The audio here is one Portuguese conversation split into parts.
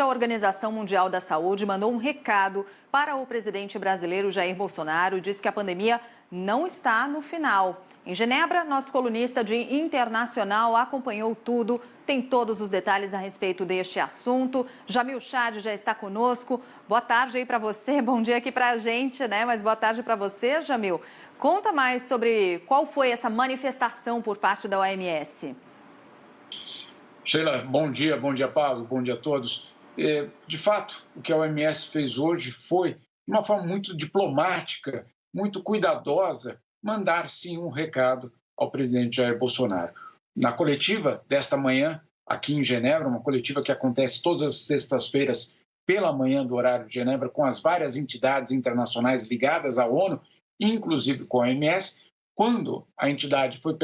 Hoje, a Organização Mundial da Saúde mandou um recado para o presidente brasileiro Jair Bolsonaro e diz que a pandemia não está no final. Em Genebra, nosso colunista de internacional acompanhou tudo, tem todos os detalhes a respeito deste assunto. Jamil Chad já está conosco. Boa tarde aí para você, bom dia aqui para a gente, né? Mas boa tarde para você, Jamil. Conta mais sobre qual foi essa manifestação por parte da OMS. Sheila, bom dia Pablo, bom dia a todos. De fato, o que a OMS fez hoje foi, de uma forma muito diplomática, muito cuidadosa, mandar sim um recado ao presidente Jair Bolsonaro. Na coletiva desta manhã, aqui em Genebra, uma coletiva que acontece todas as sextas-feiras pela manhã do horário de Genebra, com as várias entidades internacionais ligadas à ONU, inclusive com a OMS, quando a OMS foi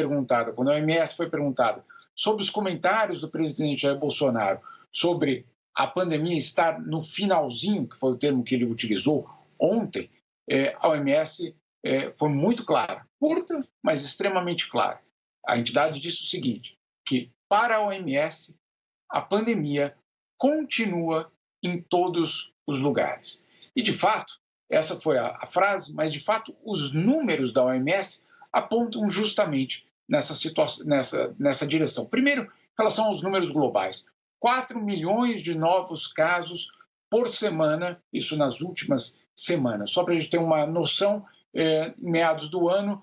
perguntada sobre os comentários do presidente Jair Bolsonaro sobre a pandemia estar no finalzinho, que foi o termo que ele utilizou ontem, a OMS foi muito clara, curta, mas extremamente clara. A entidade disse o seguinte, que para a OMS, a pandemia continua em todos os lugares. E, de fato, essa foi a frase, mas, de fato, os números da OMS apontam justamente nessa direção. Primeiro, em relação aos números globais. 4 milhões de novos casos por semana, isso nas últimas semanas. Só para a gente ter uma noção, em meados do ano,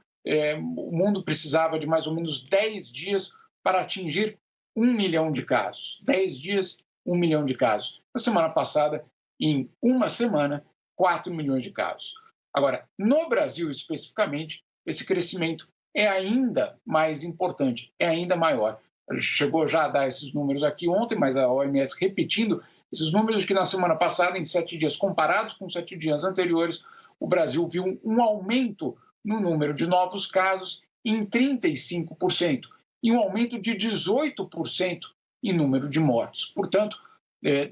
o mundo precisava de mais ou menos 10 dias para atingir 1 milhão de casos. 10 dias, 1 milhão de casos. Na semana passada, em uma semana, 4 milhões de casos. Agora, no Brasil especificamente, esse crescimento é ainda mais importante, é ainda maior. A gente chegou já a dar esses números aqui ontem, mas a OMS repetindo esses números que na semana passada, em 7 dias, comparados com 7 dias anteriores, o Brasil viu um aumento no número de novos casos em 35% e um aumento de 18% em número de mortos. Portanto,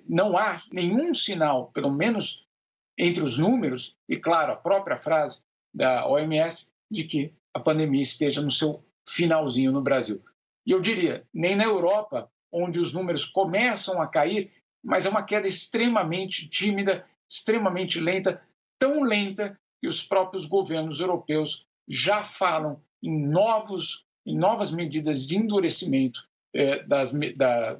não há nenhum sinal, pelo menos entre os números, e claro, a própria frase da OMS, de que a pandemia esteja no seu finalzinho no Brasil. E eu diria, nem na Europa, onde os números começam a cair, mas é uma queda extremamente tímida, extremamente lenta, tão lenta que os próprios governos europeus já falam em novas medidas de endurecimento,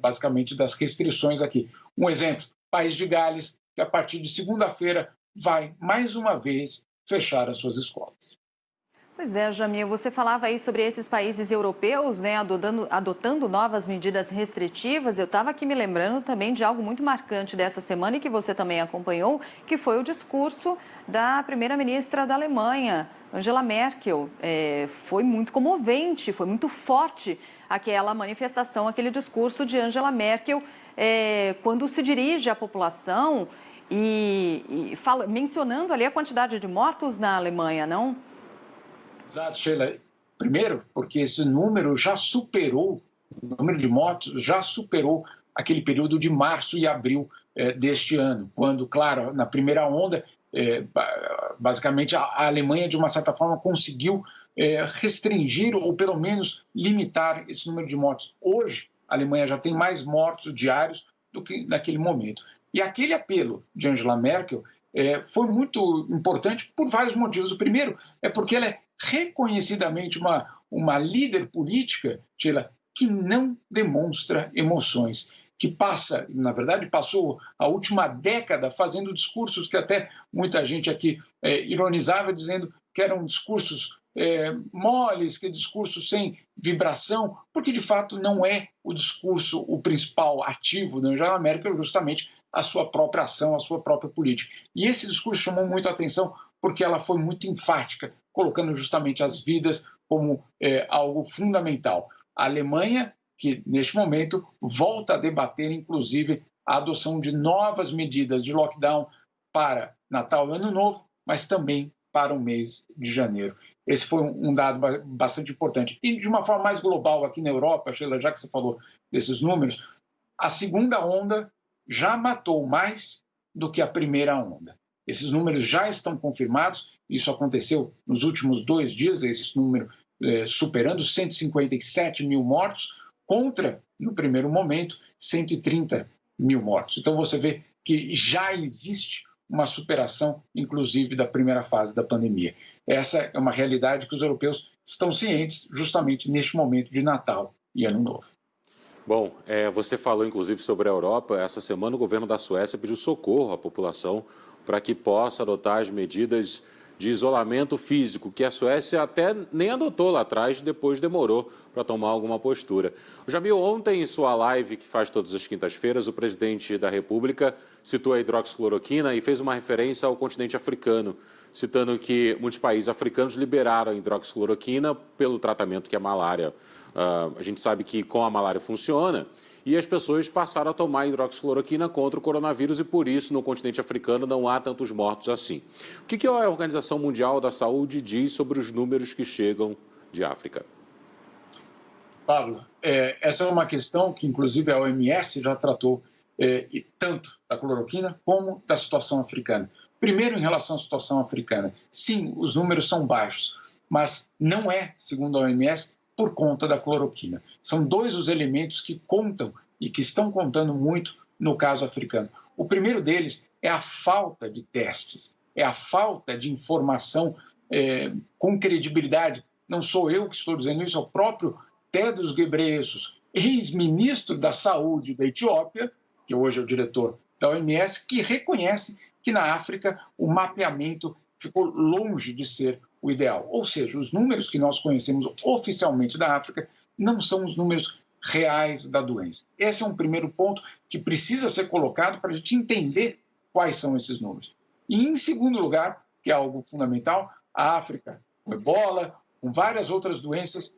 basicamente das restrições aqui. Um exemplo, País de Gales, que a partir de segunda-feira vai, mais uma vez, fechar as suas escolas. Pois é, Jamil, você falava aí sobre esses países europeus, né, adotando novas medidas restritivas. Eu estava aqui me lembrando também de algo muito marcante dessa semana e que você também acompanhou, que foi o discurso da primeira-ministra da Alemanha, Angela Merkel. Foi muito comovente, foi muito forte aquela manifestação, aquele discurso de Angela Merkel, quando se dirige à população mencionando ali a quantidade de mortos na Alemanha, não? Exato, Sheila. Primeiro, porque esse número já superou, o número de mortos já superou aquele período de março e abril deste ano, quando, claro, na primeira onda, basicamente a Alemanha, de uma certa forma, conseguiu restringir ou pelo menos limitar esse número de mortos. Hoje, a Alemanha já tem mais mortos diários do que naquele momento. E aquele apelo de Angela Merkel foi muito importante por vários motivos. O primeiro é porque ela é reconhecidamente uma líder política, Sheila, que não demonstra emoções, que na verdade, passou a última década fazendo discursos que até muita gente aqui ironizava, dizendo que eram discursos moles, que discursos sem vibração, porque de fato não é o discurso o principal ativo da Angela Merkel, justamente a sua própria ação, a sua própria política. E esse discurso chamou muito a atenção porque ela foi muito enfática, colocando justamente as vidas como algo fundamental. A Alemanha, que neste momento volta a debater, inclusive, a adoção de novas medidas de lockdown para Natal e Ano Novo, mas também para o mês de janeiro. Esse foi um dado bastante importante. E de uma forma mais global aqui na Europa, Sheila, já que você falou desses números, a segunda onda já matou mais do que a primeira onda. Esses números já estão confirmados, isso aconteceu nos últimos 2 dias, esse número superando 157 mil mortos, contra, no primeiro momento, 130 mil mortos. Então, você vê que já existe uma superação, inclusive, da primeira fase da pandemia. Essa é uma realidade que os europeus estão cientes justamente neste momento de Natal e Ano Novo. Bom, você falou inclusive sobre a Europa. Essa semana o governo da Suécia pediu socorro à população para que possa adotar as medidas de isolamento físico, que a Suécia até nem adotou lá atrás, depois demorou para tomar alguma postura. Jamil, ontem em sua live, que faz todas as quintas-feiras, o presidente da República citou a hidroxicloroquina e fez uma referência ao continente africano, citando que muitos países africanos liberaram a hidroxicloroquina pelo tratamento que é a malária. A gente sabe que com a malária funciona e as pessoas passaram a tomar hidroxicloroquina contra o coronavírus e por isso no continente africano não há tantos mortos assim. O que a Organização Mundial da Saúde diz sobre os números que chegam de África? Pablo, essa é uma questão que inclusive a OMS já tratou tanto da cloroquina como da situação africana. Primeiro, em relação à situação africana, sim, os números são baixos, mas não é, segundo a OMS, por conta da cloroquina. São dois os elementos que contam e que estão contando muito no caso africano. O primeiro deles é a falta de testes, é a falta de informação com credibilidade. Não sou eu que estou dizendo isso, é o próprio Tedros Ghebreyesus, ex-ministro da Saúde da Etiópia, que hoje é o diretor da OMS, que reconhece que na África o mapeamento ficou longe de ser o ideal. Ou seja, os números que nós conhecemos oficialmente da África não são os números reais da doença. Esse é um primeiro ponto que precisa ser colocado para a gente entender quais são esses números. E, em segundo lugar, que é algo fundamental, a África, com ebola, com várias outras doenças,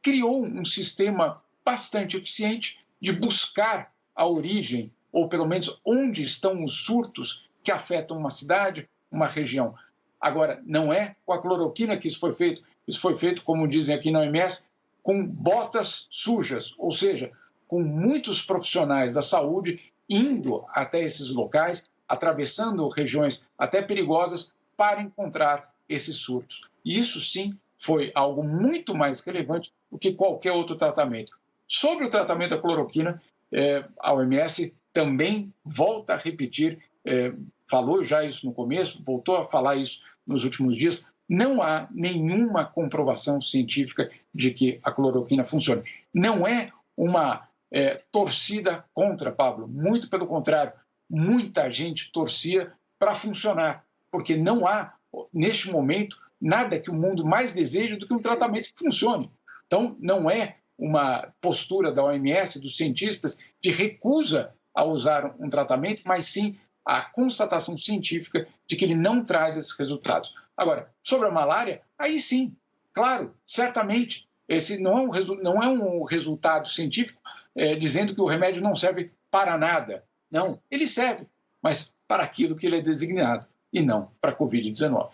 criou um sistema bastante eficiente de buscar a origem, ou pelo menos onde estão os surtos que afetam uma cidade, uma região. Agora, não é com a cloroquina que isso foi feito, como dizem aqui na OMS, com botas sujas, ou seja, com muitos profissionais da saúde indo até esses locais, atravessando regiões até perigosas para encontrar esses surtos. E isso, sim, foi algo muito mais relevante do que qualquer outro tratamento. Sobre o tratamento da cloroquina, a OMS também volta a repetir, falou já isso no começo, voltou a falar isso nos últimos dias, não há nenhuma comprovação científica de que a cloroquina funcione. Não é uma torcida contra, Pablo, muito pelo contrário, muita gente torcia para funcionar, porque não há, neste momento, nada que o mundo mais deseje do que um tratamento que funcione. Então, não é uma postura da OMS, dos cientistas, de recusa a usar um tratamento, mas sim a constatação científica de que ele não traz esses resultados. Agora, sobre a malária, aí sim, claro, certamente, esse não é um resultado científico dizendo que o remédio não serve para nada. Não, ele serve, mas para aquilo que ele é designado, e não para a Covid-19.